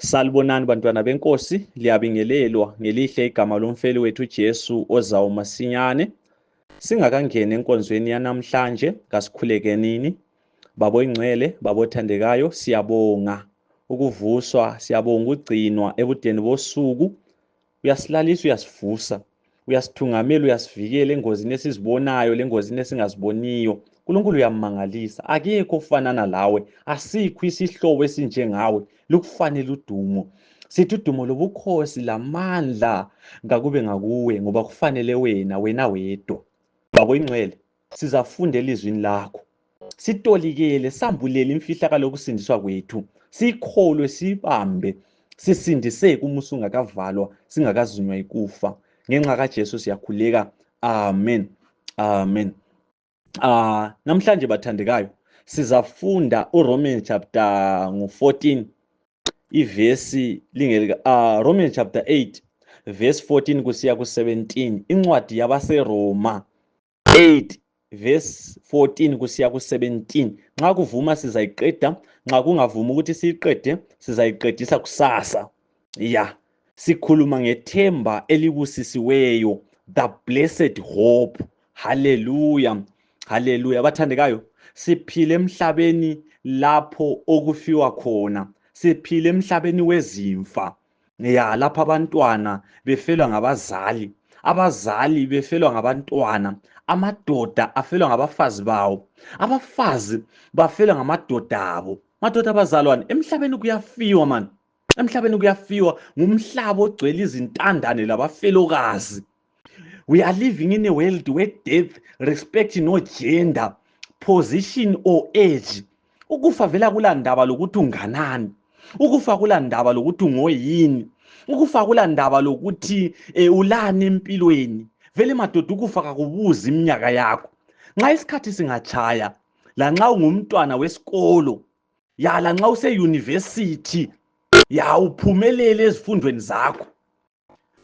Salibonani bantwana benkosi, liyabingelelwa ngelihle igama lomfeli wethu Jesu ozayo masinyane. Singakangena enkonzweni yanamhlanje, kasikhulekenini. Babo ingcwele, babo thandekayo, siyabonga ukuvuswa, siyabonga ugcinwa ebudeni bosuku. Uyasilalisa, uyasivusa, uyasithungamela, uyasivikela engozini esizibonayo lengozini esingaziboniyo. uNkulunkulu uyammangalisa, akekho ofanana lawe, asikho isihlobo esinjengawe, lukufanele udumo. Sithi udumo lobukhosi lamandla ngakube ngakuwe, ngoba kufanele wena wedwa. Babo ingcwele, sizafunda elizwini lakho, sitolikele, sambulele imfihlakalo yokusindiswa kwethu, sikholwe, sibambe, sisindiseke umusa ungakavalwa, singakazunywa ikufa. Ngenxa kaJesu siyakhuleka, amen, amen. Namhlanje bathandekayo, sizafunda uRomans chapter 14 ivesi Romans chapter 8 verse 14 kusiya ku17, incwadi yabaseRoma 8 verse 14 kusiya ku17. Nxa kuvuma sizayiqeda, nxa kungavuma ukuthi siyiqede sizayiqedisa kusasa. Sikhuluma ngethemba elibusisiweyo, the blessed hope. Hallelujah, hallelujah. Bathandekayo, siphile emhlabeni lapho okufiwa khona, siphile emhlabeni wezimfa. Lapho abantwana befelwa ngabazali, abazali befelwa ngabantwana, amadoda afelwa ngabafazi bawo, abafazi bafelwa ngamadoda abo. Madoda abazalwane, emhlabeni kuyafiwa man, emhlabeni kuyafiwa. Ngumhlaba ogcwele izintandane labafelokazi. We are living in a world where death respects no gender, position or age. Ukufa vela kulandaba lokuthi unganani, ukufa kulandaba lokuthi ungoyini, ukufa kulandaba lokuthi ulani empilweni. Vele madoda, ukufa kakubuzi iminyaka yakho. Nxa isikhathi singatshaya, lanxa ungumntwana wesikolo, lanxa use-university, uphumelele ezifundweni zakho,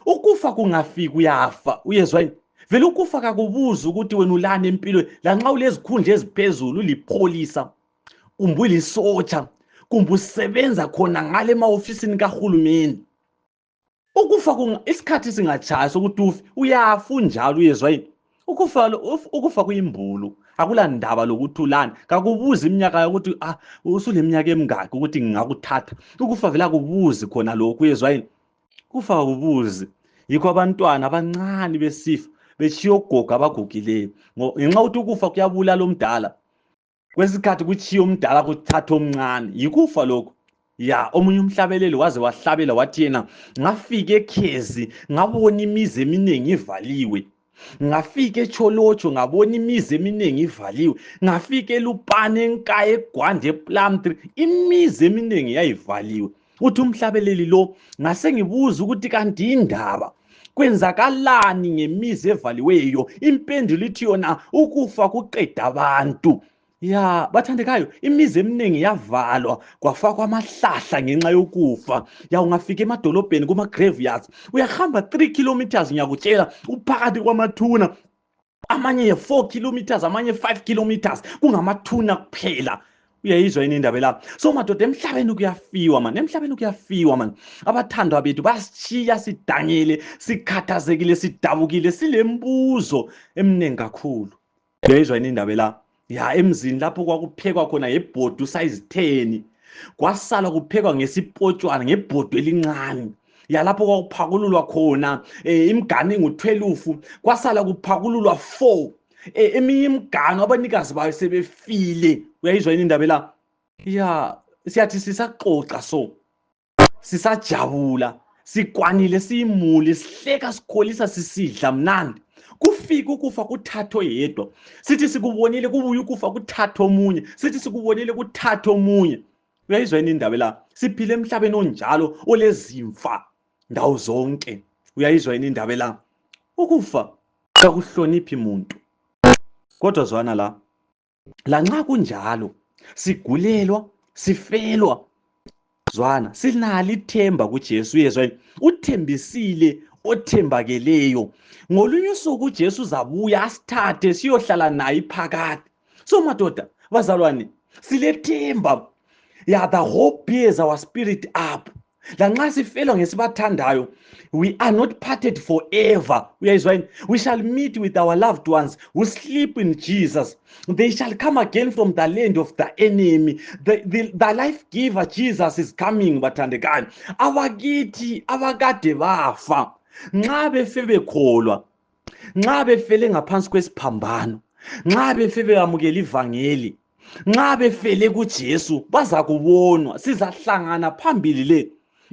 ukufa kungafika uyafa. Uyezwa yini? Vele ukufa kakubuzi ukuthi wena ulani empilweni. Lanxa ulezikhundla eziphezulu, ulipholisa, kumbe ulisotsha, kumbe usebenza khona ngale ema-ofisini kahulumeni, ukufa isikhathi singatshaya sokuthi ufe, uyafa unjalo. Uyezwa yini? Ukufa kuyimbulu, akulandaba lokuthi ulani, kakubuzi iminyaka yokuthi usuleminyaka emingaki ukuthi ngingakuthatha. Ukufa vele akubuzi khona lokhu. Uyezwa yini? Ukufa kakubuzi. Yikho abantwana abancane besifa betshiya ogogo abagugileyo, ngenxa ukuthi ukufa kuyabulala omdala, kwesikhathi kutshiya omdala kuthatha omncane. Yikufa lokho. Omunye umhlabeleli waze wahlabela wathi yena, ngafika eKhezi ngabona imizi eminengi ivaliwe, ngafika eCholotsho ngabona imizi eminengi ivaliwe, ngafika eLupane, eNkaya, eGwanda, ePlumtree, imizi eminingi yayivaliwe. Uthi umhlabeleli lo, ngase ngibuza ukuthi kanti indaba kwenzakalani ngemizi evaliweyo? Impendulo ithi yona ukufa kuqeda abantu. Bathandekayo, imizi eminingi yavalwa, kwafakwa amahlahla ngenxa yokufa. Ungafika emadolobheni kuma-graveyards, uyahamba 3 kilometers, ngiyakutshela, uphakathi kwamathuna, amanye 4 kilometers, amanye 5 kilometers, kungamathuna kuphela. Uyayizwa yini indaba la? So madoda, emhlabeni kuyafiwa man, emhlabeni kuyafiwa man. Abathandwa bethu basitshiya sidangele, sikhathazekile, sidabukile, silembuzo eminingi kakhulu. Uyayizwa yini indaba la? Emzini lapho kwakuphekwa khona ngebhodo size 10, kwasala kuphekwa ngesipotshwana, ngebhodo elincane. Lapho kwakuphakululwa khona imiganu engu-12, kwasala kuphakululwa 4. Eminye imiganu abanikazi bayo sebefile. Uyayizwa yini indaba la? Siyathi sisaxoxa, so sisajabula, sikwanile, siyimuli, sihleka, sikholisa, sisidla mnandi, kufika ukufa kuthatha oyedwa. Sithi sikubonile kubuye ukufa kuthatha omunye, sithi sikubonile kuthatha omunye. Uyayizwa yini indaba la? Siphile emhlabeni onjalo, olezimfa ndawo zonke. Uyayizwa yini indaba la? Ukufa kakuhloniphi umuntu. Kodwa zwana la, lanxa kunjalo, sigulelwa, sifelwa, zwana, sinalo ithemba kuJesu. Uyezwa yini? Uthembisile othembakeleyo. Ngolunye usuku uJesu uzabuya asithathe siyohlala naye phakathi. So madoda, bazalwane, silethemba. The hope bears our spirit up. lanxa sifelwa ngesibathandayo, we are not parted forever. We shall meet with our loved ones who sleep in Jesus. They shall come again from the land of the enemy. The life giver Jesus is coming, bathandekayo. Abakithi abakade bafa nxa befe bekholwa, nxa befele ngaphansi kwesiphambano, nxa befe beyamukela ivangeli, nxa befele kuJesu, baza kubonwa. Sizahlangana phambili le.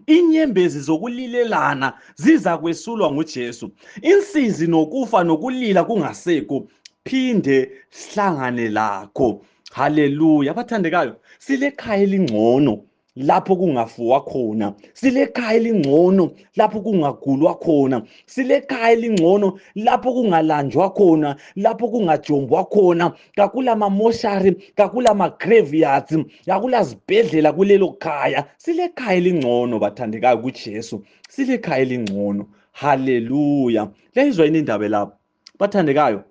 Inyembezi zokulilelana ziza kwesulwa nguJesu. Insizi nokufa nokulila kungasekho, phinde sihlangane lakho. Haleluya. Abathandekayo, silekhaya elingcono lapho kungafuwa khona, silekhaya elingcono lapho kungagulwa khona, silekhaya elingcono lapho kungalanjwa khona, lapho kungajombwa khona. Kakula mamoshari, kakula magraveyards, kakula zibhedlela kulelo khaya. Silekhaya elingcono bathandekayo kuJesu, silekhaya elingcono. Haleluya. Lezwe yini indaba lapho bathandekayo?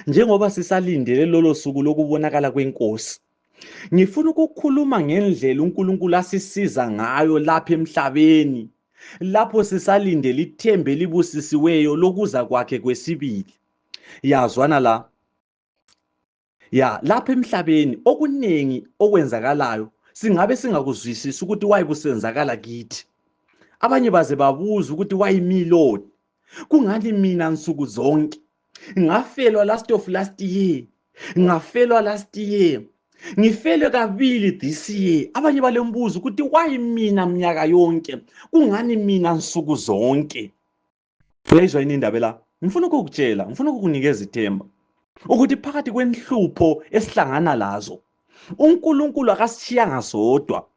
Njengoba sisalindele lolo suku lokubonakala kwenkosi, ngifuna ukukhuluma ngendlela uNkulunkulu asisiza ngayo lapha emhlabeni, lapho sisalindele ithembe libusisiweyo lokuza kwakhe kwesibili. Yazwana la. Lapha emhlabeni okunengi okwenzakalayo singabe singakuzwisisi ukuthi wayikusenzakala kithi. Abanye baze babuza ukuthi wayimi Lord. Kungani mina nsuku zonke? Ngafelwa last year. Ngafelwa last year. Ngifele kabili this year. Abanye balembuzo ukuthi why mina mnyaka yonke? Kungani mina nsuku zonke? Lezwe yini indaba la? Ngifuna ukukutshela, ngifuna ukukunikeza ithemba ukuthi phakathi kwenhlupho esihlangana lazo, uNkulunkulu akasishiyanga sodwa.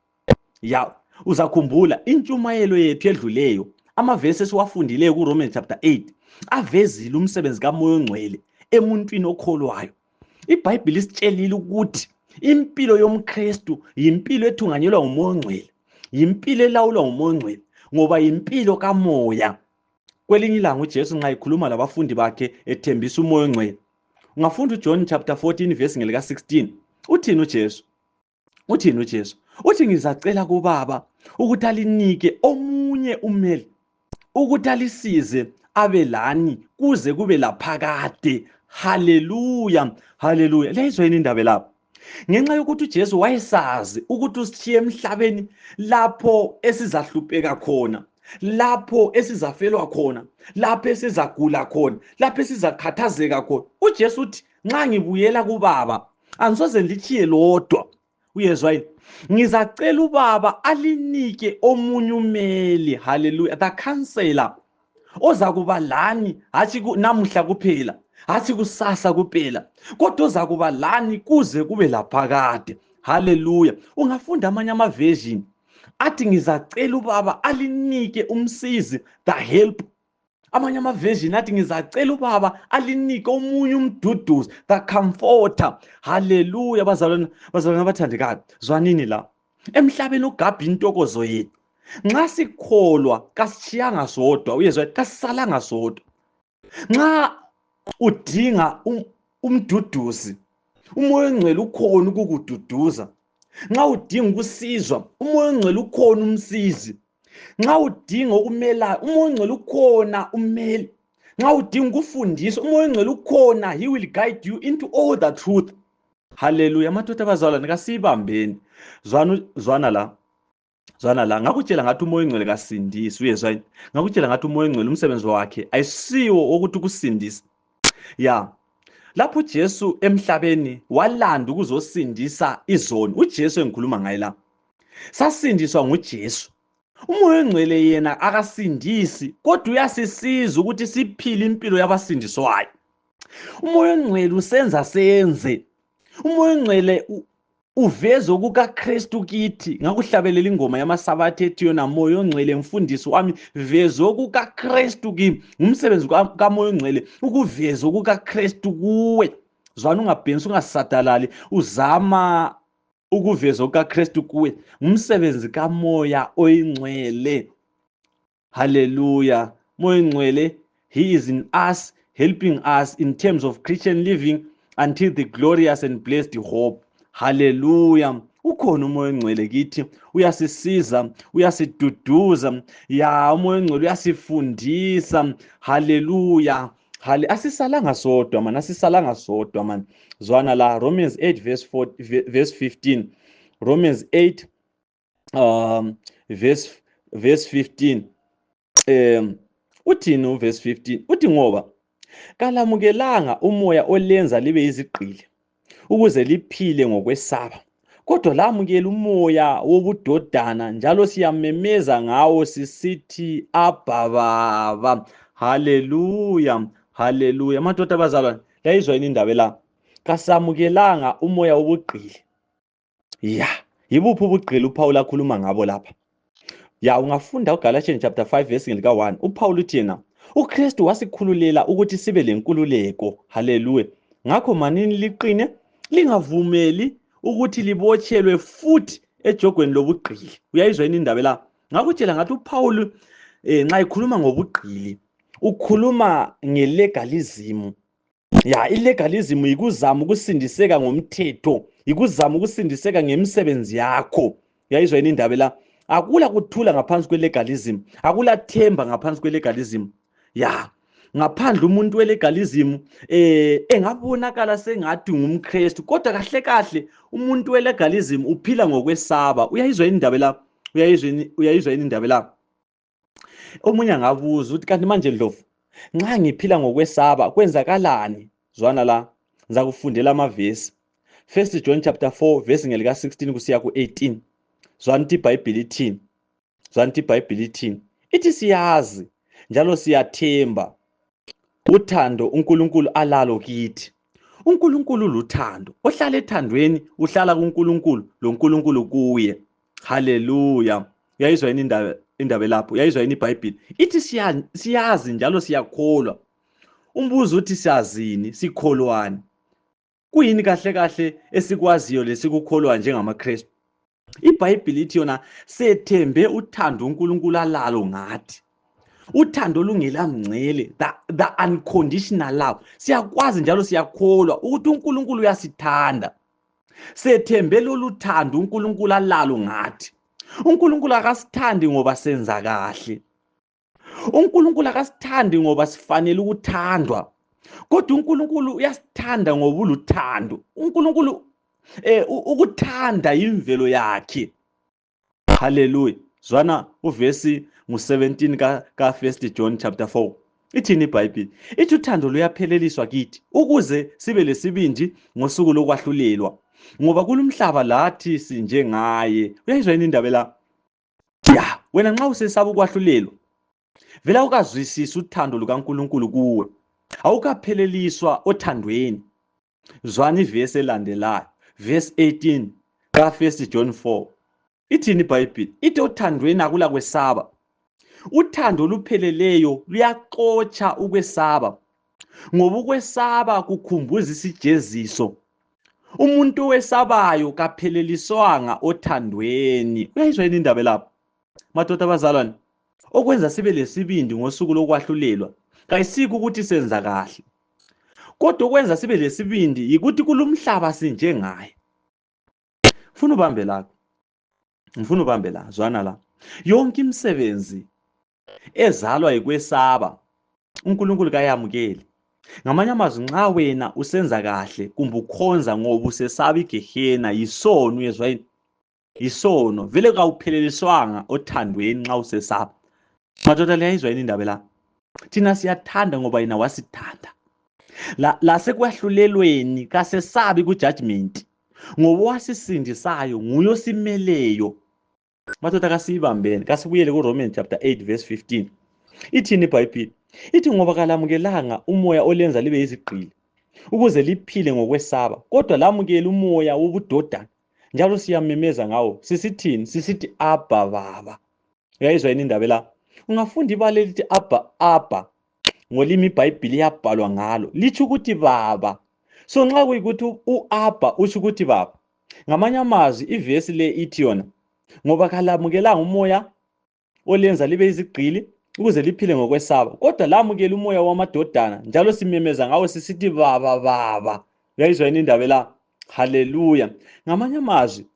Uzakhumbula intshumayelo yethu edluleyo, amavesi esiwafundileyo kuRomans chapter 8 avezile umsebenzi kaMoya oNgcwele emuntwini okholwayo. IBhayibheli isitshelile ukuthi impilo yomKristu yimpilo ethunganyelwa nguMoya oNgcwele, yimpilo elawulwa nguMoya oNgcwele, ngoba impilo kamoya. Kwelinye ilanga uJesu nxa ekhuluma labafundi bakhe ethembisa uMoya oNgcwele, ungafunda uJohn chapter 14 verse ngelika 16. Uthini uJesu? Uthi ngizacela kuBaba ukuthi alinike omunye umeli ukuthi alisize abe lani kuze kube laphakade. Haleluya, haleluya. Lezwe yini indaba lapho? Ngenxa yokuthi uJesu wayesazi ukuthi usithiye emhlabeni lapho esizahlupheka khona, lapho esizafelwa khona, lapho esizagula khona, lapho esizakhathazeka khona. uJesu uthi nxa ngibuyela kuBaba angisoze ngithiye lodwa. Uyezwa yini? Ngizacela uBaba alinike omunye umeli, haleluya, the counselor, oza kuba lani hathi namuhla kuphela, hathi kusasa kuphela, kodwa oza kuba lani kuze kube laphakade. Haleluya. Ungafunda amanye amaversion athi ngizacela uBaba alinike umsizi, the help. Amanye amaversion athi ngizacela uBaba alinike omunye umduduzi, the comforter. Haleluya. Bazalwane abathandekayo, zwanini la. Emhlabeni ugabha intokozo yethu. Nxa sikholwa kasishiyanga sodwa. Uyezwa, kasisalanga sodwa. Nxa udinga umduduzi, uMoya oNgcwele ukhona ukukududuza. Nxa udinga ukusizwa, uMoya oNgcwele ukhona umsizi. Nxa udinga ukumela, uMoya oNgcwele ukhona umeli. Nxa udinga ukufundiswa, uMoya oNgcwele ukhona, he will guide you into all the truth. Haleluya. Madoda abazalwane, kasibambeni. Zwana la. Ngakutshela ngathi uMoya oNgcwele kasindisi. Uyezwa yini? Ngakutshela ngathi uMoya oNgcwele umsebenzi wakhe ayisiwo ukuthi ukusindisa. Lapho uJesu emhlabeni walanda ukuzosindisa izoni. uJesu engikhuluma ngaye la, sasindiswa nguJesu. uMoya oNgcwele yena akasindisi, kodwa uyasisiza ukuthi siphile impilo yabasindiswayo. uMoya oNgcwele usenza senze. uMoya oNgcwele uveze kukaKristu kithi. Ngakuhlabelela ingoma yamasabatha ethi yona Moya oNgcwele mfundisi wami, veze kukaKristu kimi. Umsebenzi kaMoya oNgcwele ukuveze kukaKristu kuwe. Zwana ungabhenisi, ungasadalali uzama ukuveza kukaKristu kuwe. Umsebenzi kaMoya oNgcwele. Haleluya. Moya oNgcwele, he is in us, helping us in terms of Christian living until the glorious and blessed hope. Haleluya. Ukhona umoya ongcwele kithi, uyasisiza, uyasiduduza, ya umoya ongcwele uyasifundisa. Haleluya. Asisalanga sodwa man, asisalanga sodwa man. Zwana la Romans 8 verse 15. Romans 8 verse 15. Uthini uverse 15? Uthi ngoba kalamukelanga umoya olenza libe yizigqili ukuze liphile ngokwesaba, kodwa lamukela umoya wobudodana, njalo siyamemeza ngawo sisithi Abba Baba. Haleluya, haleluya. Madoda abazalwane, yayizwa yini indaba la? Kasamukelanga umoya wobugqili. Ya, yibuphi ubugqili uPaul akhuluma ngabo lapha? Ya, ungafunda uGalatians chapter 5 verse lika 1. uPaul uthi yena uKristu wasikhululela ukuthi sibe lenkululeko. Haleluya. Ngakho manini liqine, lingavumeli ukuthi libotshelwe futhi ejogweni lobugqili. Uyayizwa yini indaba la? Ngakutshela ngathi uPaul nxa ekhuluma ngobugqili ukhuluma ngelegalism. Ya, ilegalism yikuzama ukusindiseka ngomthetho, yikuzama ukusindiseka ngemisebenzi yakho. Uyayizwa yini indaba la? Akula kuthula ngaphansi kwelegalism, akula themba ngaphansi kwelegalism. Ya, ngaphandle umuntu welegalism engabonakala sengathi ngumKristu, kodwa kahle kahle umuntu welegalism uphila ngokwesaba. Uyayizwa yini indaba la? Uyayizwa yini indaba la? Omunye angabuza uthi kanti manje Ndlovu, nxa ngiphila ngokwesaba kwenzakalani? Zwana la, ngizakufundela amavesi. 1 John chapter 4 verse ngelika 16 kusiya ku18. Zwana ithi iBhayibheli ithini? Zwana ithi iBhayibheli ithini? Ithi siyazi njalo siyathemba uthando uNkulunkulu alalo kithi. uNkulunkulu luthando, ohlala ethandweni uhlala kuNkulunkulu, lo nkulunkulu kuye. Haleluya. Uyayizwa yini indaba lapho? Uyayizwa yini iBhayibheli? Ithi siyazi njalo siyakholwa. Umbuzo uthi siyazini, sikholwani? Kuyini kahle kahle esikwaziyo lesikukholwa njengamaKristu? iBhayibheli ithi yona sethembe uthando uNkulunkulu alalo ngathi. Uthando lungelamngcele, the unconditional love. Siyakwazi njalo siyakholwa ukuthi uNkulunkulu uyasithanda. Sethembe lolu thando uNkulunkulu alalo ngathi. uNkulunkulu akasithandi ngoba senza kahle. uNkulunkulu akasithandi ngoba sifanele ukuthandwa. Kodwa uNkulunkulu uyasithanda ngoba uluthando. uNkulunkulu ukuthanda imvelo yakhe. Haleluya. Zwana uvesi ngu17 ka 1 John chapter 4. Ithini iBhayibheli? Ithi uthando luyapheleliswa kithi ukuze sibe lesibindi ngosuku lokwahlulelwa, ngoba kulumhlaba lathi sinjengaye. Uyayizwa yini indaba la? Ya, wena nxa usesaba ukwahlulelwa, vela ukazwisisa uthando lukaNkulunkulu kuwe, awukapheleliswa othandweni. Zwana ivesi elandelayo, verse 18 ka 1 John 4. Ithini iBhayibheli? Ithi othandweni akula kwesaba. Uthando olupheleleyo luyaxotsha ukwesaba, ngoba ukwesaba kukhumbuza isijeziso. Umuntu owesabayo kapheleliswanga othandweni. Uyayizwa yini indaba lapho? Madoda abazalwane, okwenza sibe lesibindi ngosuku lokwahlulelwa kayisikho ukuthi senza kahle, kodwa okwenza sibe lesibindi yikuthi kulumhlaba sinjengaye. Ngifuna ubambe la, zwana la. Yonke imisebenzi ezalwa yikwesaba uNkulunkulu kayamukeli. Ngamanye amazwi, nxa wena usenza kahle kumbe ukhonza ngoba usesaba igehena, yisono. Uyezwa yini? Yisono. Vele kawupheleliswanga othandweni nxa usesaba. Madoda, liyayizwa yini indaba la? Thina siyathanda ngoba yena wasithanda. La sekwahlulelweni kasesabi kujudgment, ngoba wasisindisayo nguye osimeleyo. Madoda, kasiyibambeni, kasibuyele kuRomans chapter 8 verse 15. Ithini iBhayibheli? Ithi ngoba kalamukelanga umoya olenza libe yizigqili ukuze liphile ngokwesaba, kodwa lamukela umoya wobudodana, njalo siyamemeza ngawo sisithini? Sisithi Abba Baba. Uyayizwa yini indaba la? Ungafunda ibala elithi Abba ngolimi iBhayibheli yabhalwa ngalo, litsho ukuthi baba. So nxa kuyikuthi uAbba usho ukuthi baba, ngamanye amazwi ivesi le ithi yona ngoba kalamukelanga umoya olenza libe yizigqili ukuze liphile ngokwesaba, kodwa lamukela umoya wamadodana, njalo simemeza ngawo sisithi baba Baba. Uyayizwa yini indaba la? Haleluya. Ngamanye amazwi,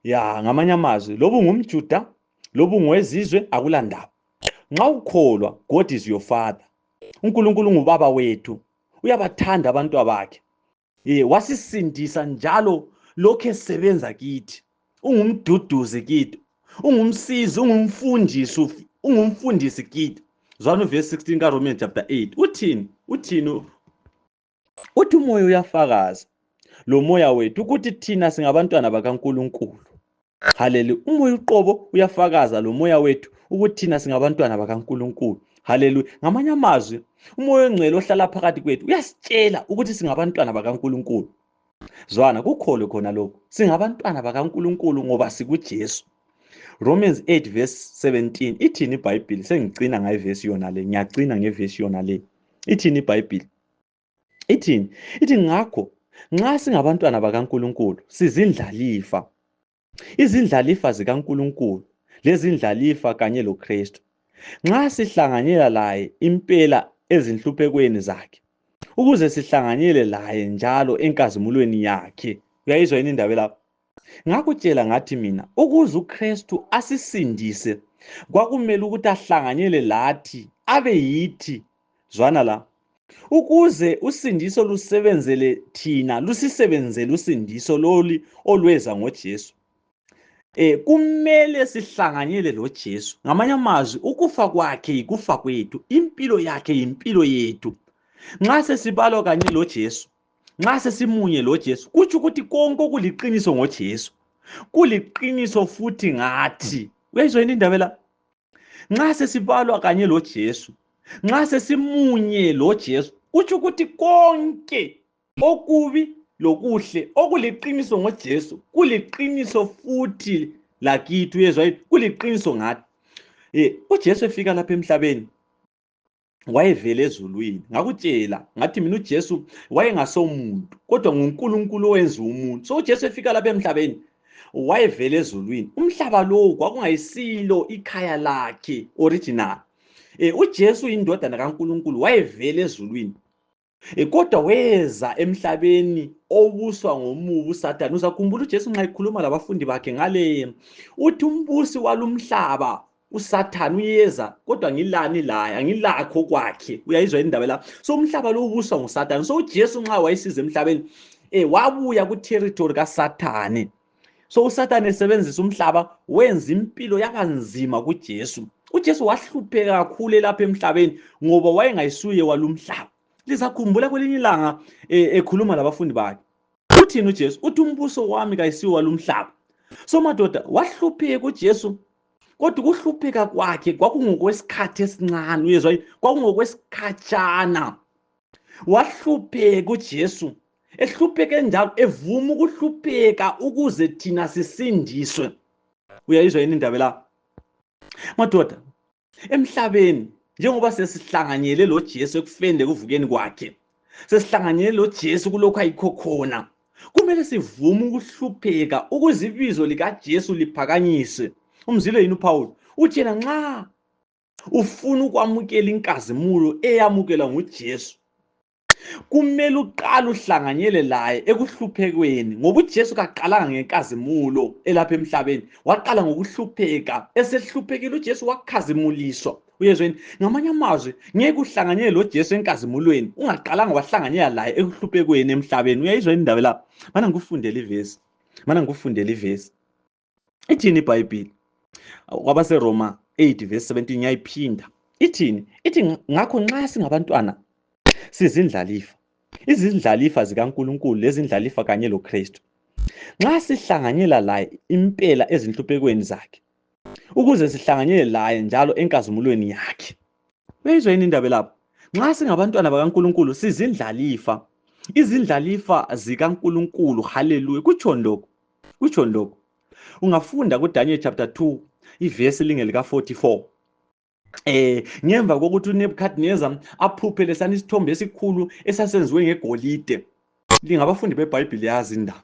Ya, ngamanye amazwi, lobu ngumJuda, lobu ngowezizwe, akulandaba. Nxa ukholwa, God is your father. uNkulunkulu ngubaba wethu. Uyabathanda abantu bakhe. Wasisindisa njalo lokho esebenza kithi. Ungumduduzi kithi. Ungumsizi, ungumfundisi kithi. Zwana verse 16 kaRomans chapter 8. Uthini? Uthi umoya uyafakaza lo moya wethu ukuthi thina singabantwana bakaNkulunkulu. Haleluya. Umoya uqobo uyafakaza lo moya wethu ukuthi thina singabantwana bakaNkulunkulu. Haleluya. Ngamanye amazwi, umoya ongcwele ohlala phakathi kwethu uyasitshela ukuthi singabantwana bakaNkulunkulu. Zwana, kukholo khona lokho. Singabantwana bakaNkulunkulu ngoba sikuJesu. Romans 8 verse 17. Ithini iBhayibheli? Sengicina ngevesi yona le. Ngiyacina ngevesi yona le. Ithini iBhayibheli? Ithini? Ithi ngakho nxa singabantwana bakaNkulunkulu sizindlalifa. Izindlalifa zikaNkulunkulu lezindlalifa kanye loKristu. Nxa sihlanganyela laye impela ezinhluphekweni zakhe, ukuze sihlanganyele laye njalo enkazimulweni yakhe. Uyayizwa yini indaba lapha? Ngakutshela ngathi mina, ukuze uKristu asisindise, kwakumele ukuthi ahlanganyele lathi, abe yithi. Zwana la. Ukuze usindiso lusebenzele thina, lusisebenzele usindiso loli olweza ngoJesu. Kumele sihlanganyele loJesu. Ngamanye amazwi, ukufa kwakhe yikufa kwethu, impilo yakhe yimpilo yethu. Nxa sesibalwa kanye loJesu, nxa sesimunye loJesu, kutsho ukuthi konke okuliqiniso ngoJesu kuliqiniso futhi ngathi. Uyayizwa yini indaba la? Nxa sesibalwa kanye loJesu, nxa sesimunye loJesu, kutsho ukuthi konke okubi lokuhle okuliqiniso ngoJesu kuliqiniso futhi lakithi. Uyezwa yini? Kuliqiniso ngathi. uJesu efika lapha emhlabeni wayevele ezulwini. Ngakutshela ngathi mina uJesu wayengasomuntu kodwa nguNkulunkulu owenza umuntu. So uJesu efika lapha emhlabeni wayevele ezulwini. Umhlaba lo kwakungayisilo ikhaya lakhe original. uJesu indodana kaNkulunkulu wayevele ezulwini. Kodwa weza emhlabeni obuswa ngomubi uSathane. Uzakhumbula uJesu nxa ekhuluma labafundi bakhe ngale, uthi umbusi walumhlaba uSathane uyeza kodwa ngilani laye, angilakho kwakhe. Uyayizwa indaba la? So umhlaba lo ubuswa nguSathane. So uJesu nxa wayesiza emhlabeni wabuya ku territory kaSathane. So uSathane esebenzisa umhlaba wenza impilo yabanzima kuJesu. uJesu wahlupheka kakhulu lapha emhlabeni ngoba wayengayisuye walumhlaba. Lizakhumbula kwelinye ilanga ekhuluma labafundi bakhe. Uthini uJesu? Uthi umbuso wami kayisiwo walumhlaba. So madoda, wahlupheka uJesu, kodwa ukuhlupheka kwakhe kwakungokwesikhathi esincane. Uyezwa yini? Kwakungokwesikhatshana. Wahlupheka uJesu. Ehlupheke njalo evuma ukuhlupheka ukuze thina sisindiswe. Uyayizwa yini indaba la? Madoda, emhlabeni njengoba sesihlanganyele loJesu ekufeni lekuvukeni kwakhe, sesihlanganyele loJesu kulokho ayikho khona, kumele sivume ukuhlupheka ukuze ibizo likaJesu liphakanyiswe. Umzilo yini uPaul? Uthi yena nxa ufuna ukwamukela inkazimulo eyamukela nguJesu, kumele uqala uhlanganyele laye ekuhluphekweni, ngoba uJesu kaqalanga ngenkazimulo elapha emhlabeni, waqala ngokuhlupheka. Esehluphekile uJesu wakhazimuliswa. Uyezweni? Ngamanye amazwi, ngeke uhlanganyele loJesu enkazimulweni ungaqalanga wahlanganyela laye ekuhluphekweni emhlabeni. Uyayizwa indaba la? Mana ngikufundele ivesi. Ithini iBhayibheli? KwabaseRoma 8 verse 17 ngiyayiphinda. Ithini? Ithi ngakho nxa singabantwana sizindlalifa, izindlalifa zikaNkulunkulu lezindlalifa kanye loKristu. Nxa sihlanganyela laye impela ezinhluphekweni zakhe, ukuze sihlanganyele laye njalo enkazimulweni yakhe. Uyayizwa yini indaba lapho? Nxa singabantwana bakaNkulunkulu sizindlalifa, izindlalifa zikaNkulunkulu. Haleluya. Kutsho lokho. Ungafunda kuDaniel chapter 2 ivesi lingelika 44. Ngemva kokuthi uNebukadnezar aphuphe lesana isithombe esikhulu esasenziwe ngegolide. Lingabafundi beBhayibheli yazi indaba.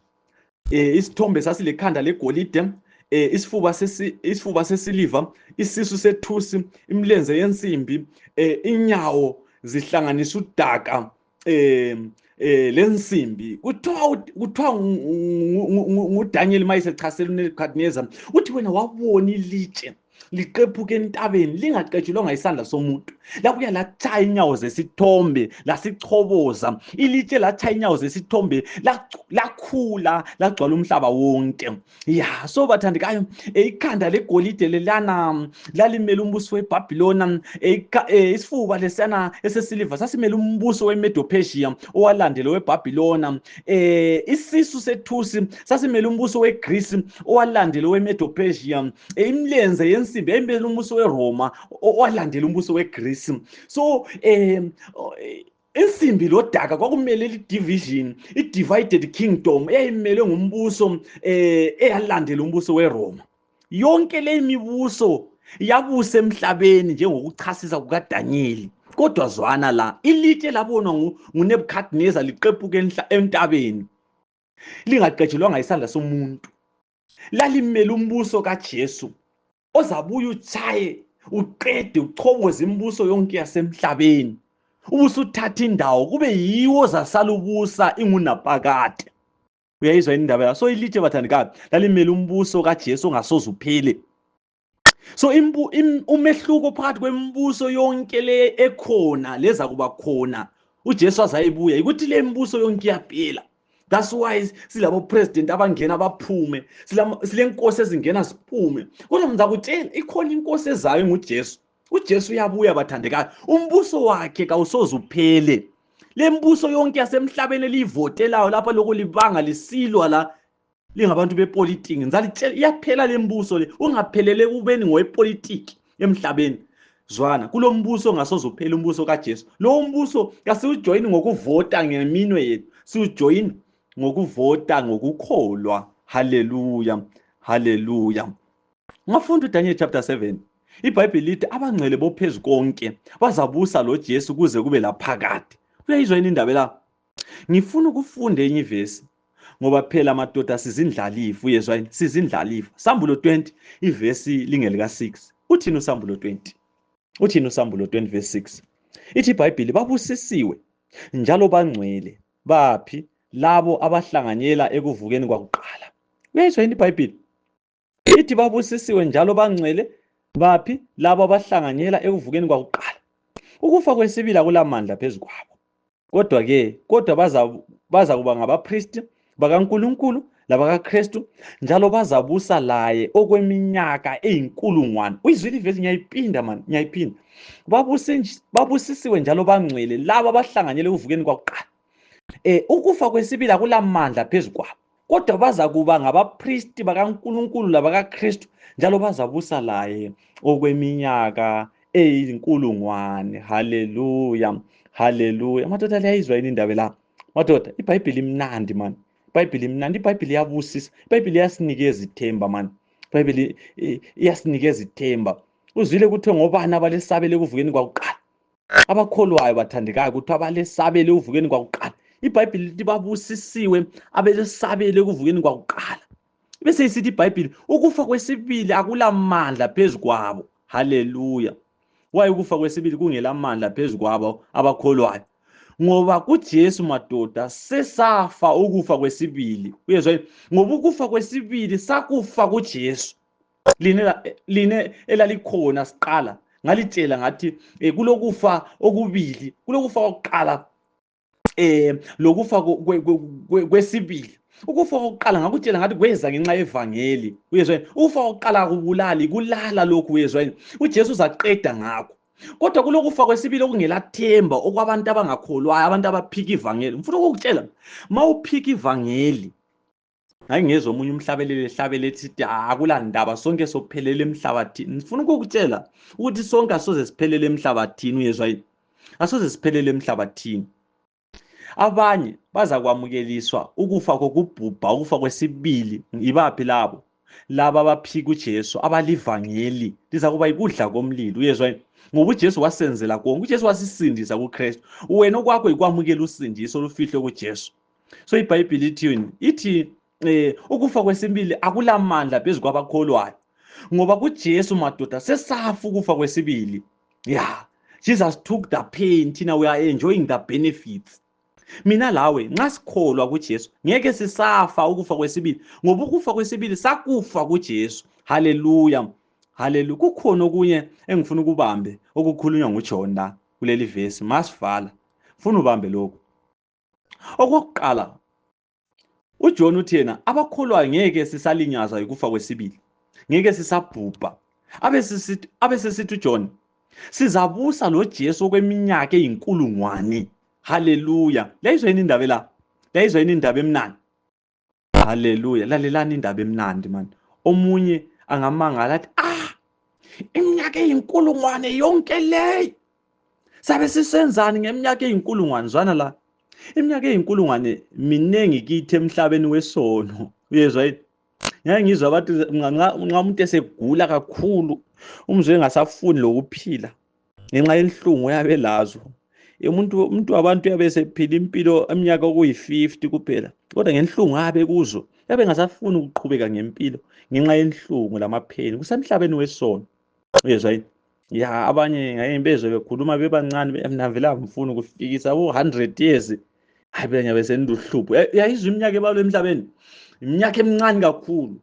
Isithombe sasilekhanda legolide, isifuba sesiliva, isisu sethusi, imilenze yensimbi, inyawo zihlanganisa udaka, lensimbi kuthiwa nguDaniel mayesechasela uNebukadnezar uthi wena wabona ilitshe liqephuka entabeni lingaqetshulwanga isandla somuntu labuya latshaya inyawo zesithombe lasichoboza ilitshe latshaya inyawo zesithombe lakhula lagcwala umhlaba wonke ya so bathandekayo ikhanda legolide lelana lalimele umbuso weBhabhilona isifuba lesana esesiliva sasimele umbuso weMedo Persia owalandela weBhabhilona isisu sethusi sasimele umbuso weGreece owalandela weMedo Persia imlenze yensimbi yayimele umbuso weRoma owalandela umbuso weGreece so insimbi lodaka kwakumele i-division i-divided kingdom eyayimele ngumbuso eyalandela umbuso weRoma yonke le mibuso yabusa emhlabeni njengokuchasisa kukaDaniel kodwa zwana la ilitshe labonwa nguNebukadnezar liqephuka entabeni lingaqetshulwanga isandla somuntu lalimele umbuso kaJesu ozabuya utshaye uqede uchoboze imibuso yonke yasemhlabeni ubusuthatha indawo kube yiwo zasalubusa ingunaphakade uyayizwa indaba la so ilitshe bathandekayo lalimele umbuso kaJesu ongasoze uphele so umehluko phakathi kwemibuso yonke le ekhona leza kuba khona uJesu azayibuya ukuthi le mibuso yonke iyaphela. That's why silabo president abangena baphume silenkosi ezingena siphume kodwa ngizakutshela ikhona inkosi ezayo nguJesu. uJesu uyabuya bathandekayo umbuso wakhe kawusoze uphele. Le mbuso yonke yasemhlabeni elivotelayo lapha lokho libanga lisilwa la lingabantu bepolitiki ngizalitshela iyaphela le mbuso le ungaphelele kubeni ngowepolitiki emhlabeni. Zwana kulombuso ongasoze uphele umbuso kaJesu. Lo mbuso kasiujoin ngokuvota ngeminwe yethu siujoin ngokuvota ngokukholwa. Hallelujah hallelujah. Ngafunda uDaniel chapter 7 iBhayibheli lithi abangcwele bophezulu konke bazabusa lo Jesu kuze kube laphakade. Uyayizwa yini indaba la? Ngifuna ukufunda enye ivesi ngoba phela madoda sizindlalifu uyezwa yini sizindlalifu. Sambulo 20 ivesi lingelika 6. Uthini uSambulo 20? Uthini uSambulo 20 verse 6? Ithi iBhayibheli babusisiwe njalo bangcwele baphi labo abahlanganyela ekuvukeni kwakuqala. Uyayizwa yini iBhayibheli? Ithi babusisiwe njalo bangcwele baphi labo abahlanganyela ekuvukeni kwakuqala. Ukufa kwesibili akulamandla phezukwabo. Kodwa baza kuba ngabapristi bakaNkulunkulu labakaKristu njalo bazabusa laye okweminyaka eyinkulungwane. Uyizwile ivesi ngiyayiphinda man ngiyayiphinda. Babusisiwe njalo bangcwele labo abahlanganyele ekuvukeni kwakuqala. Ukufa kwesibili akulamandla phezukwabo. Kodwa baza kuba ngabapristi bakaNkulunkulu labakaKristu njalo bazabusa laye okweminyaka eyinkulungwane. Hallelujah hallelujah. Madoda liyayizwa yini indaba la? Madoda iBhayibheli imnandi man. iBhayibheli imnandi. iBhayibheli iyabusisa. iBhayibheli iyasinikeza ithemba man. iBhayibheli iyasinikeza ithemba. Uzwile kuthiwe ngobani abalesabele ekuvukeni kwakuqala? Abakholwayo bathandekayo ukuthi abalesabele ekuvukeni kwakuqala. iBhayibheli lithi babusisiwe abelesabele ekuvukeni kwakuqala. Bese isithi iBhayibheli ukufa kwesibili akulamandla phezukwabo. Hallelujah. Why ukufa kwesibili kungelamandla phezukwabo abakholwayo? Ngoba kuJesu madoda sesafa ukufa kwesibili. Uyezwa ngoba ukufa kwesibili sakufa kuJesu. Line elalikhona siqala ngalitshela ngathi kulokufa okubili kulokufa okuqala lokufa kwesibili. Ukufa kokuqala ngakutshela ngathi kweza ngenxa yevangeli. Uyezwa ukufa kokuqala kubulali kulala lokhu uyezwa uJesu uzaqeda ngakho. Kodwa kulokufa kwesibili okungelathemba okwabantu abangakholwayo abantu abaphika ivangeli. Ngifuna ukukutshela mawuphika ivangeli hayi ngezwe omunye umhlabeleli ehlabele ethi akulandaba sonke sophelele emhlabathini. Ngifuna ukukutshela ukuthi sonke asoze siphelele emhlabathini uyezwa yini? Asoze siphelele emhlabathini. Abanye baza kwamukeliswa ukufa kokubhubha ukufa kwesibili ibaphi labo? Laba abaphika uJesu abalivangeli liza kuba ikudla komlilo uyezwa yini? Ngoba uJesu wasenzela konke. uJesu wasisindisa kuKristu. Wena okwakho ikwamukela usindiso olufihlwe kuJesu. So iBhayibheli ithi yini? Ithi ukufa kwesibili akulamandla phezu kwabakholwayo. Ngoba kuJesu madoda sesafa ukufa kwesibili. Yeah, Jesus took the pain, thina we are enjoying the benefits. Mina lawe nxa sikholwa kuJesu ngeke sisafa ukufa kwesibili, ngoba ukufa kwesibili sakufa kuJesu. Haleluya, haleluya. Kukhona okunye engifuna ukubambe okukhulunywa nguJohn la kuleli verse. Masivala, funa ubambe lokho. Okokuqala, uJohn uthi yena abakholwayo ngeke sisalinyazwa ukufa kwesibili, ngeke sisabhubha. Abesesithi uJohn, sizabusa loJesu okweminyaka eyinkulungwane. Haleluya. Leyizwe yini indaba la? Leyizwe yini indaba emnandi? Haleluya. Lalelani indaba emnandi man. Omunye angamangala athi, iminyaka eyinkulungwane yonke le. Sabe sisenzani ngeminyaka eyinkulungwane? Zwana la. Iminyaka eyinkulungwane minengi kithi emhlabeni wesono. Uyezwa yini? Ngeke ngizwa abantu nxa umuntu esegula kakhulu, umzwe engasafuni lokuphila ngenxa yenhlungu yabe lazo. Umuntu wabantu yabe sephila impilo eminyaka okuyi50 kuphela, kodwa ngenhlungu yabe kuzo yabe ngasafuni ukuqhubeka ngempilo ngenxa yenhlungu lamapheni kusemhlabeni wesono. Uyezwa yini? Ya, abanye ngeke bezwe bekhuluma bebancane, mina vele ngifuna ukufikisa 100 years. Hayi phela nyabe senduhlupho. Yayizwa iminyaka ebalwe emhlabeni, iminyaka emincane kakhulu,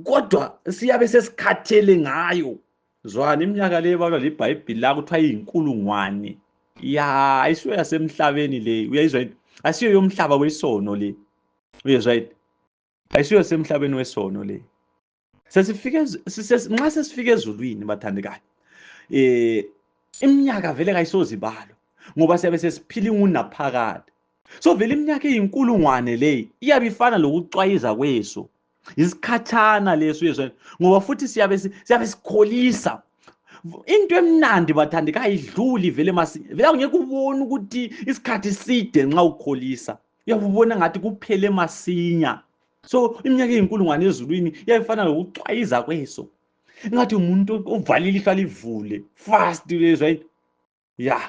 kodwa siyabe sesikhathele ngayo. Zwana, iminyaka le ebalwa liBhayibheli la kuthiwa yinkulungwane. Ya, ayisiyo yasemhlabeni le. Uyayizwa yini? Asiyo yomhlaba wesono le. Uyezwa yini? Ayisiyo semhlabeni wesono le. Nxa sesifika ezulwini bathandekayo, iminyaka vele kayisoze ibalwe ngoba siyabe sesiphila ingunaphakade. So vele iminyaka eyinkulungwane le iyabe ifana lokucwayiza kweso. Isikhatshana leso, uyezwa yini? Ngoba futhi siyabe sikholisa. Into emnandi bathandeka ayidluli vele masinya. Vele ngeke ubone ukuthi isikhathi side nxa ukholisa. Uyabona ngathi kuphele masinya. So iminyaka eyinkulungwane ezulwini iyafana lokucwayiza kweso. Ngathi umuntu uvalile ihlo livule fast, uyezwa yini? Ya,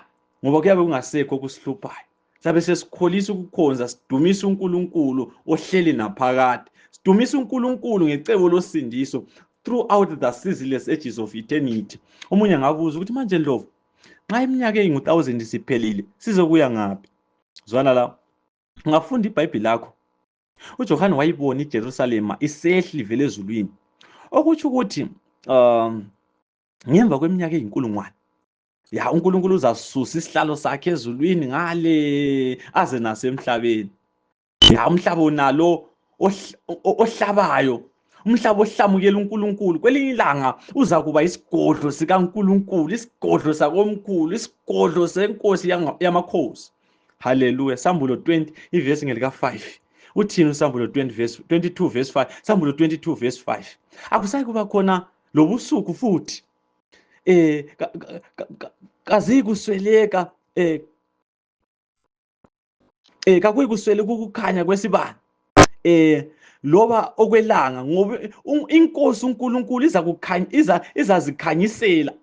ngoba kuyabe kungasekho kusihluphayo. Sabe sesikholisa ukukhonza, sidumisa uNkulunkulu ohleli naphakade. Sidumisa uNkulunkulu ngecebo losindiso throughout the ceaseless ages of eternity. Omunye ngabuza ukuthi manje Ndlovu, nxa iminyaka eyingu1000 isiphelile sizokuya ngaphi? Zwana la, ungafunda iBhayibheli lakho. uJohane wayibona iJerusalema isehli vele ezulwini. Okutsho ukuthi ngemva kweminyaka eyinkulungwane, ya, uNkulunkulu uzasusa isihlalo sakhe ezulwini ngale aze nasemhlabeni. Ya, umhlaba unalo ohlabayo, umhlaba ohlamukela uNkulunkulu. Kwelinye ilanga uza kuba isigodlo sikaNkulunkulu, isigodlo sakomkhulu, isigodlo senkosi yamakhosi. Haleluya. Sambulo 20 ivesi ngelika 5. Uthini uSambulo 22 verse 5? Sambulo 22 verse 5. Akusayi kuba khona lobusuku futhi. Kazikusweleka kakuyi kusweleka ukukhanya kwesibane loba okwelanga, ngoba inkosi uNkulunkulu izazikhanyisela.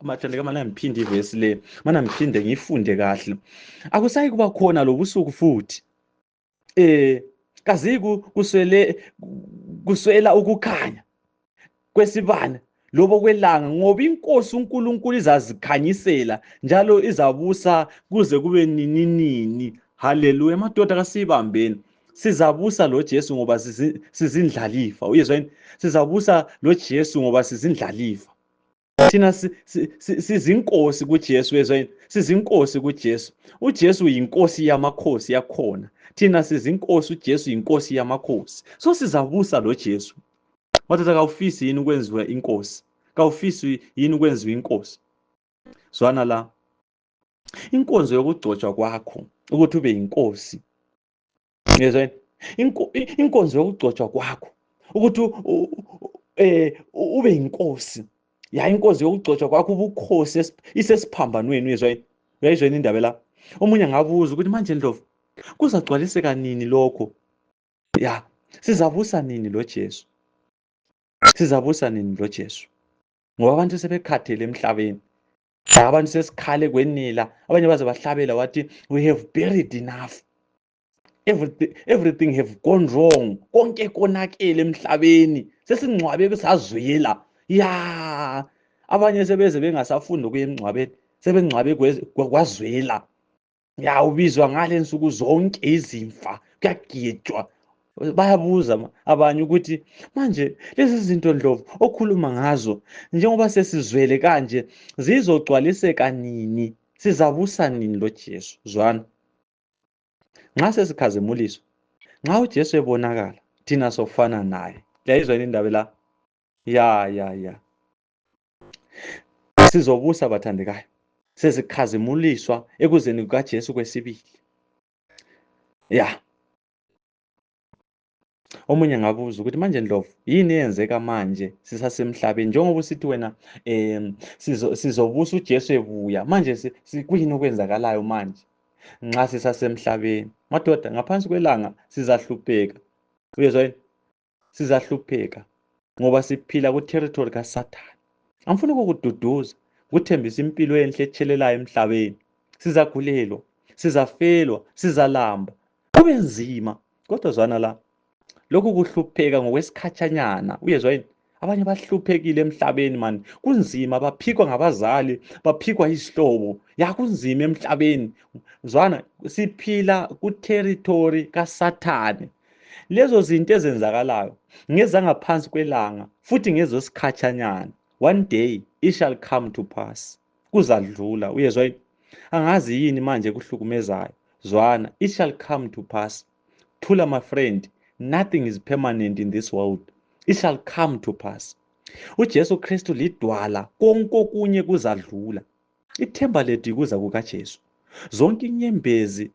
Mathandeka, mana ngiphinde ivesi le, mana ngiphinde ngifunde kahle. Akusayi kuba khona lobusuku futhi kuswela ukukhanya kwesibane loba okwelanga, ngoba inkosi uNkulunkulu izazikhanyisela njalo izabusa kuze kube nini. Haleluya. Madoda kasibambeni, sizabusa loJesu ngoba sizindlalifa. Uyezwa yini? Sizabusa loJesu ngoba sizindlalifa. Thina sizinkosi kuJesu. Uyezwa yini? Sizinkosi kuJesu. uJesu yinkosi yamakhosi yakhona. Thina sizinkosi, uJesu yinkosi yamakhosi. So sizabusa loJesu. Madoda, kawufisi yini ukwenziwa inkosi? Kawufisi yini ukwenziwa inkosi? Zwana la, inkonzo yokugcotshwa kwakho ukuthi ube yinkosi. Uyezwa yini? Inkonzo yokugcotshwa kwakho ukuthi ube yinkosi. Ya, inkonzo yokugcotshwa kwakho ubukhosi isesiphambanweni. Uyezwa yini? Uyayizwa yini indaba la? Omunye ngabuza ukuthi manje Ndlovu, kuzagcwaliseka nini lokho? Ya, sizabusa nini loJesu? Sizabusa nini loJesu? Ngoba abantu sebekhathele emhlabeni. Abantu sesikhale kwenila. Abanye baze bahlabela wathi we have buried enough. Everything have gone wrong. Konke konakele emhlabeni. Sesingcwabe besazwela. Ya, abanye sebeze bengasafunda ukuya emngcwabeni, sebengcwabe kwazwela. Ya ubizwa ngale nsuku zonke izimfa, kuyagitshwa. Bayabuza abanye ukuthi manje lezi zinto Ndlovu okhuluma ngazo njengoba sesizwele kanje zizogcwaliseka nini? Sizabusa nini lo Jesu? Zwana. Nxa sesikhazimuliswa, nxa uJesu ebonakala, thina sofana naye. Liyayizwa indaba la? Ya. Sizobusa bathandekayo. Sesikhazimuliswa ekuzeni kukaJesu kwesibili. Ya. Omunye ngabuza ukuthi manje Ndlovu yini eyenzeka manje sisasemhlabeni njengoba usithi wena sizobusa uJesu ebuya manje kuyini okwenzakalayo manje nxa sisasemhlabeni? Madoda, ngaphansi kwelanga sizahlupheka. Uyezwa yini? Sizahlupheka ngoba siphila ku territory kaSathane. Angifuni ukukududuza, ukuthembisa impilo enhle etshelelayo emhlabeni. Sizagulelwa, sizafelwa, sizalamba. Kube nzima. Kodwa zwana la, lokhu kuhlupheka ngokwesikhatshanyana. Uyezwa yini? Abanye bahluphekile emhlabeni man. Kunzima, baphikwa ngabazali, baphikwa izihlobo. Ya kunzima emhlabeni. Zwana, siphila ku territory kaSathane. Lezo zinto ezenzakalayo ngezangaphansi kwelanga futhi ngezosikhatshanyana. One day it shall come to pass. Kuzadlula. Uyezwa yini? Angazi yini manje kuhlukumezayo. Zwana, it shall come to pass. Thula my friend, nothing is permanent in this world. It shall come to pass. uJesu Kristu lidwala, konke okunye kuzadlula. Ithemba lethu kuza kukaJesu. Zonke inyembezi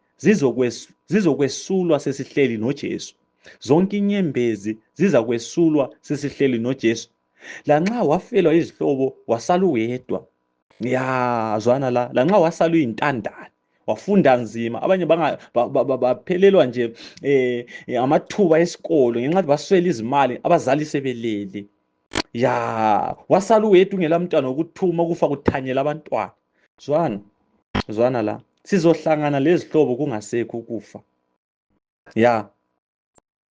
zizokwesulwa sesihleli noJesu. Zonke inyembezi zizakwesulwa sesihleli noJesu. Lanxa wafelwa izihlobo wasala uyedwa. Ya zwana la, lanxa wasala uyintandane. Wafunda nzima, abanye baphelelwa nje amathuba esikolo ngenxa yokuthi baswela izimali, abazali sebelele. Ya wasala uyedwa ungelamntwana wokuthuma, ukufa kuthanyela abantwana. Zwana la, sizohlangana lezihlobo kungasekho ukufa. Ya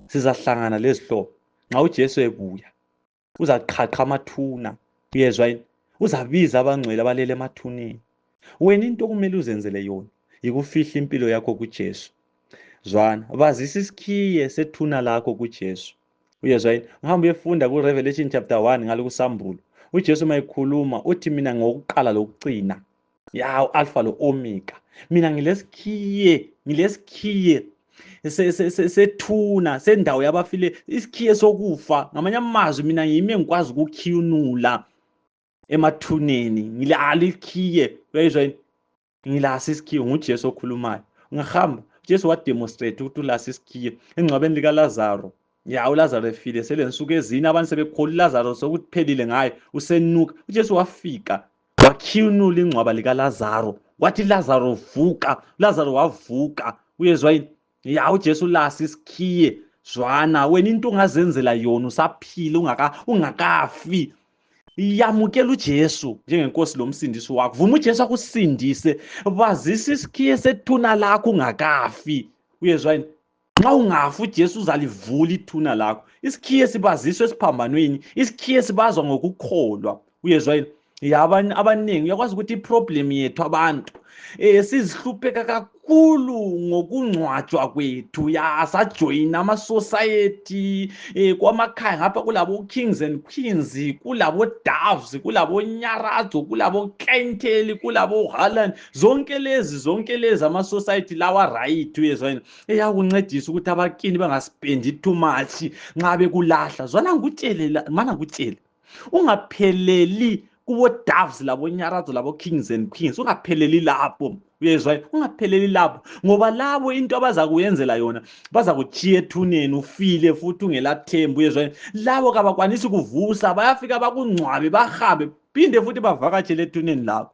sizahlangana lezihlobo nxa uJesu ebuya. Uzaqhaqha amathuna. Uyezwa yini? Uzabiza abangcwele abalele emathuneni. Wena into okumele uzenzele yona yikufihla impilo yakho kuJesu. Zwana, bazisa isikhiye sethuna lakho kuJesu. Uyezwa yini? Ngihamba uyefunda ku Revelation chapter 1 ngalokusambulo. uJesu mayekhuluma uthi mina ngokuqala lokugcina. Ya uAlpha lo Omega. Mina ngilesikhiye sethuna sendawo yabafile, isikhiye sokufa. Ngamanye amazwi mina yimi engikwazi ukukhiyunula emathuneni. Ngilalo ikhiye. Uyezwa yini? Ngilasi isikhiye, nguJesu okhulumayo. Ngihamba uJesu wademonstrate ukuthi ulasi isikhiye engcwabeni likaLazaro. Ya uLazaro efile selensuku ezine, abantu sebekholwa uLazaro sokuphelile ngaye, usenuka. uJesu wafika wakhiyunula ingcwaba likaLazaro, wathi Lazaro vuka. Lazaro wavuka. Uyezwa yini? Ya uJesu lasi isikhiye. Zwana, wena into ongazenzela yona usaphila ungakafi. Yamukela uJesu njengenkosi lomsindisi wakho. Vuma uJesu akusindise. Bazisa isikhiye sethuna lakho ungakafi. Uyezwa yini? Nxa ungafi uJesu uzalivula ithuna lakho. Isikhiye sibaziswa esiphambanweni, isikhiye sibazwa ngokukholwa. Uyezwa yini? Yabanye abaningi uyakwazi ukuthi iproblem yethu abantu sizihlupheka kakhulu ngokungcwatshwa kwethu. Ya sajoyina ama society kwamakhaya ngapha kulabo kings and queens, kulabo doves, kulabo nyaradzo, kulabo kleintel, kulabo Holland. Zonke lezi ama society lawa right. Uyezwa yini? Eyakuncedisa ukuthi abakini bangaspendi too much nxa bekulahla. Zwana ngikutshele ungapheleli kubo doves labo nyaradzo labo kings and queens. Ungapheleli lapho. Uyezwa, ungapheleli lapho ngoba labo into abazakuyenzela yona bazakuchiya ethuneni ufile futhi ungelathembu. Uyezwa, labo kabakwanisi ukuvusa, bayafika bakungcwabe bahambe phinde futhi bavakatshele ethuneni lakho.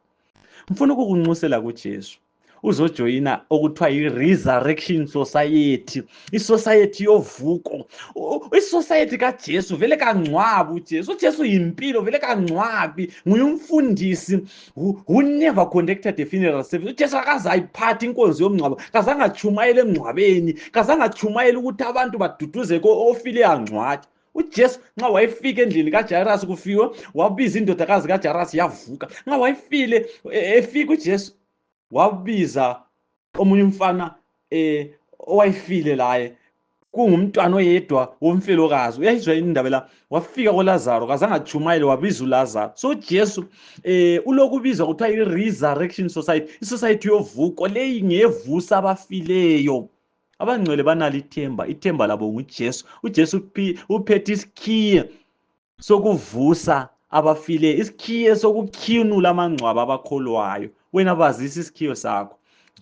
Ngifuna ukukunxusela kuJesu uzojoyina okuthiwa yi-Resurrection Society, isociety yovuko. Isociety kaJesu vele kangcwabi uJesu. uJesu yimpilo, vele kangcwabi. Nguye umfundisi who never conducted a funeral service. uJesu akazayiphatha inkonzo yomngcwabo, kazange achumayele emngcwabeni, kazange achumayele ukuthi abantu baduduzeke ofile angcwatshe. uJesu nxa wayefika endlini kaJairus kufiwe, wabiza indodakazi kaJairus yavuka. Nxa wayefile efika uJesu wabiza omunye umfana owayefile laye kungumntwana oyedwa womfelokazi. Uyayizwa yini indaba la? Wafika koLazaro kazange ajumayele wabiza uLazaro. So Jesu ulokubizwa kuthiwa i-Resurrection Society, isociety yovuko leyi ngevusa abafileyo. Abangcwele banalo ithemba labo nguJesu. uJesu uphethe isikhiye sokuvusa abafileyo, isikhiye sokukhiyunula amangcwaba abakholwayo. Wena bazisa isikhiyo sakho,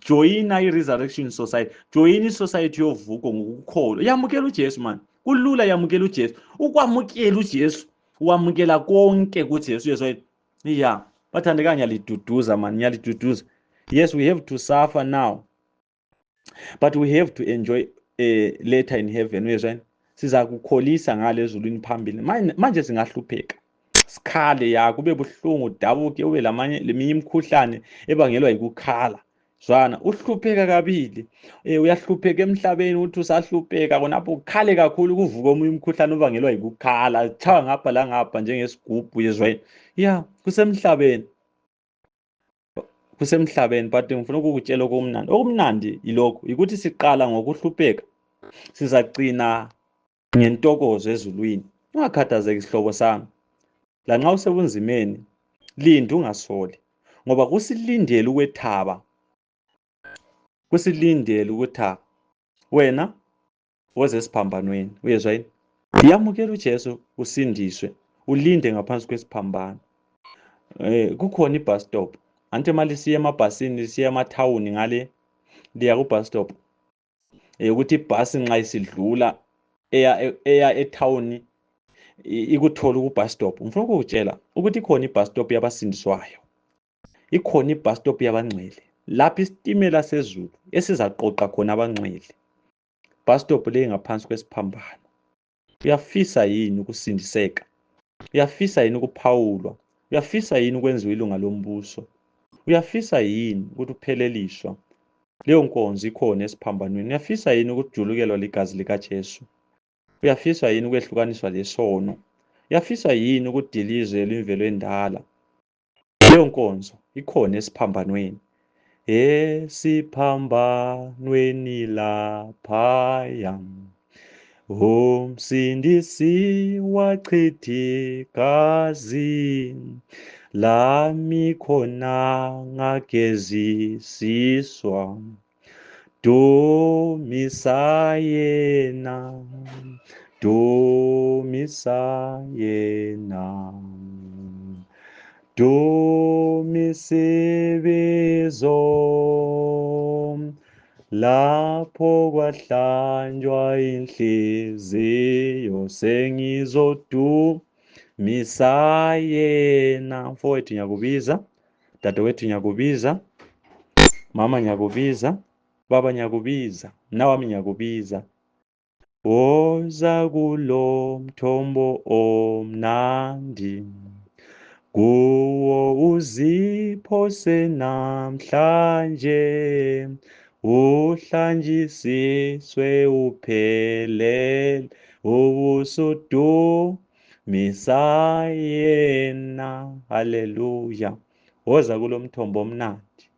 joyina i-Resurrection Society, joyina isociety yovuko ngokukholwa. Yamukela uJesu man, kulula yamukela uJesu. Ukwamukela uJesu wamukela konke kuJesu. Yeah, bathandeka ngiyaliduduza man, ngiyaliduduza. Yes, we have to suffer now, but we have to enjoy later in heaven. Uyezwa, siza kukholisa ngale ezulwini phambili. Manje singahlupheka, sikhale, ya kube buhlungu, udabuke, ube leminye imikhuhlane ebangelwa yikukhala. Zwana, uhlupheka kabili. Uyahlupheka emhlabeni uthi usahlupheka khonapho ukhale kakhulu, kuvuka omunye umkhuhlane obangelwa yikukhala, chawa ngapha la ngapha njengesigubhu. Uyezwa, yeah, kusemhlabeni. But ngifuna ukukutshela okumnandi yilokho, ukuthi siqala ngokuhlupheka sizagcina ngentokozo ezulwini. Ungakhathazeki sihlobo sami, lanxa usebunzimeni linda, ungasoli, ngoba kusilindele ukwethaba, kusilindele ukuthi wena woze esiphambanweni. Uyezwa yini? Yamukela uJesu usindiswe, ulinde ngaphansi kwesiphambano. Kukhona ibus stop, anti mali siya emabhasini, siya emathawuni ngale, liya ku-bus stop, ukuthi ibhasi nxa isidlula eya ethawuni ikuthola ku-bus stop. Ngifuna ukukutshela ukuthi ikhona ibus stop yabasindiswayo, ikhona ibus stop yabangcwele, lapho isitimela sezulu esizaqoqa khona abangcwele. Bus stop leyi ngaphansi kwesiphambano. Uyafisa yini ukusindiseka? Uyafisa yini ukuphawulwa? Uyafisa yini ukwenziwa ilunga lombuso? Uyafisa yini ukuthi upheleliswa? Leyo nkonzo ikhona esiphambanweni. Uyafisa yini ukujulukelwa ligazi likaJesu? Uyafisa yini ukwehlukaniswa lesono? Uyafisa yini ukudilizwa imvelo endala? Leyo nkonzo ikhona esiphambanweni. Esiphambanweni laphaya umsindisi wachitha igazi lami khona ngagezisiswa. Dumisa yena, dumisa yena, dumisa ibizo lapho kwahlanjwa inhliziyo, sengizodumisa yena. Mfowethu ngiyakubiza, dadewethu ngiyakubiza, mama ngiyakubiza, baba ngiyakubiza, nawami ngiyakubiza. Woza kulo mthombo omnandi, kuwo uziphose namhlanje, uhlanjisiswe uphelele, ubusudumisa yena. Haleluya. Woza kulo mthombo omnandi,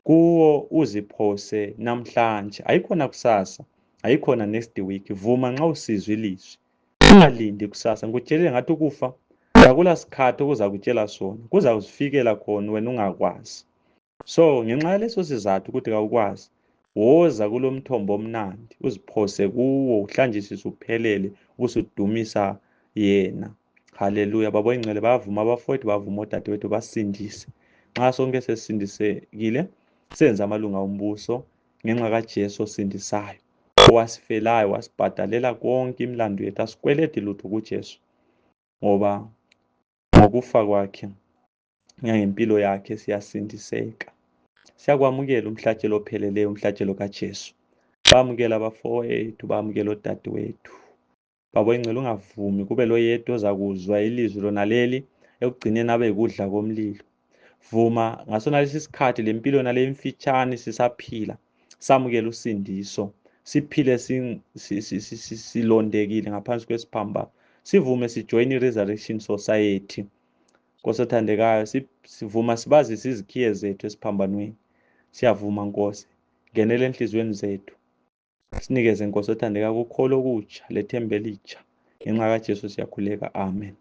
kuwo uziphose namhlanje. Ayikhona kusasa, ayikhona next week. Vuma nxa usizwa ilizwi, ungalindi kusasa. Ngikutshelile ngathi ukufa akula sikhathi okuza kutshela sona, kuza kusifikela khona wena ungakwazi. So ngenxa yaleso sizathu ukuthi kawukwazi, woza kulo mthombo omnandi, uziphose kuwo, uhlanjisise uphelele, usudumisa yena. Haleluya. Babo ingcwele bayavuma, abafowethu bavuma, odadewethu basindise. Nxa sonke sesindisekile, senze amalunga ombuso ngenxa kaJesu osindisayo, owasifelayo, wasibhadalela konke imilando yethu, asikweledi lutho kuJesu, ngoba ngokufa kwakhe ngempilo yakhe siyasindiseka. Siyakwamukela umhlatshelo opheleleyo, umhlatshelo kaJesu. Bamukela abafowethu, bamukela odadewethu. Babo ingcwele ungavumi kube loyedwa ozakuzwa ilizwi lona leli ekugcineni abe yikudla komlilo. Vuma ngasonalesi isikhathi lempilo nale emfitshane sisaphila, samukela usindiso, siphile silondekile ngaphansi kwesiphambano. Sivume sijoyine i-Resurrection Society. Nkosi othandekayo, sivuma sibazise izikhiye zethu esiphambanweni. Siyavuma Nkosi, ngenela enhliziyweni zethu, sinikeze Nkosi othandekayo ukukholo okutsha lethemba elitsha. Ngenxa kaJesu siyakhuleka, amen.